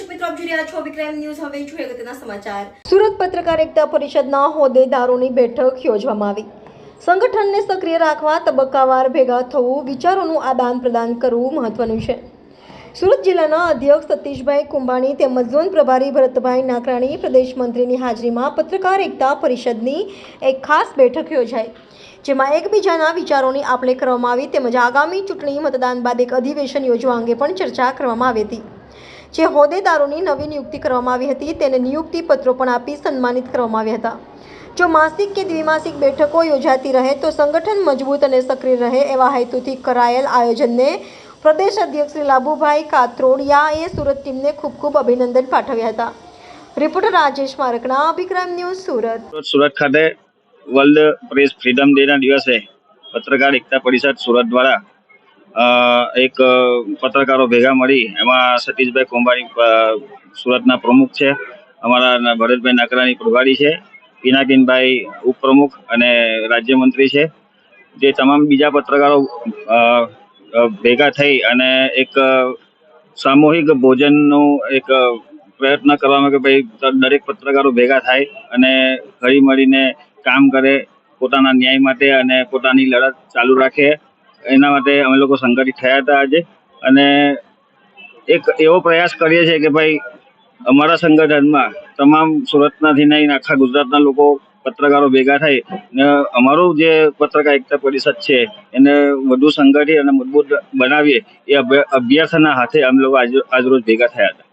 દર્શક મિત્રો, આપ જોઈ રહ્યા છો વિક્રમ ન્યૂઝ. હવે જોઈએ અગત્યના સમાચાર. સુરત પત્રકાર એકતા પરિષદના હોદ્દેદારોની બેઠક યોજવામાં આવી. સંગઠનને સક્રિય રાખવા તબક્કાવાર ભેગા થવું, વિચારોનું આદાન પ્રદાન કરવું મહત્વનું છે. સુરત જિલ્લાના અધ્યક્ષ સતીશભાઈ કુંભાણી તેમજ ઝોન પ્રભારી ભરતભાઈ નાકરાણી, પ્રદેશ મંત્રીની હાજરીમાં પત્રકાર એકતા પરિષદની એક ખાસ બેઠક યોજાઈ, જેમાં એકબીજાના વિચારોની આપ-લે કરવામાં આવી તેમજ આગામી ચૂંટણી મતદાન બાદ એક અધિવેશન યોજવા અંગે પણ ચર્ચા કરવામાં આવી હતી. જે હોદ્દેદારોની નવી નિયુક્તિ કરવામાં આવી હતી તેને નિયુક્તિ પત્રો પણ આપી સન્માનિત કરવામાં આવ્યા હતા. જો માસિક કે દ્વિમાસિક બેઠકો યોજાતી રહે તો સંગઠન મજબૂત અને સક્રિય રહે એવા હેતુથી કરાયેલ આયોજનને પ્રદેશ અધ્યક્ષ શ્રી લાભુભાઈ કાત્રોડિયાએ સુરત ટીમને ખૂબ ખૂબ અભિનંદન પાઠવ્યા હતા. Reporter Rajesh Markana, Abhikram news, Surat. સુરત ખાતે વર્લ્ડ પ્રેસ ફ્રીડમ ડે ના દિવસે પત્રકાર એકતા પરિષદ સુરત દ્વારા એક પત્રકારો ભેગા મળી, એમાં સતીશભાઈ કુંભાણી સુરતના પ્રમુખ છે, અમારા ભરતભાઈ નાકરાણી પ્રભારી છે, પિનાકીનભાઈ ઉપપ્રમુખ અને રાજ્યમંત્રી છે. જે તમામ બીજા પત્રકારો ભેગા થઈ અને એક સામૂહિક ભોજનનો એક પ્રયત્ન કરવામાં કે ભાઈ દરેક પત્રકારો ભેગા થાય અને હળી મળીને કામ કરે પોતાના ન્યાય માટે અને પોતાની લડત ચાલુ રાખે. એના માટે અમે લોકો સંગઠિત થયા હતા આજે, અને એક એવો પ્રયાસ કરીએ છીએ કે ભાઈ અમારા સંગઠનમાં તમામ સુરતનાથી નહીં આખા ગુજરાતના લોકો પત્રકારો ભેગા થાય ને અમારું જે પત્રકાર એકતા પરિષદ છે એને વધુ સંગઠિત અને મજબૂત બનાવીએ એ અભ્યર્થના હાથે અમે લોકો આજરોજ ભેગા થયા હતા.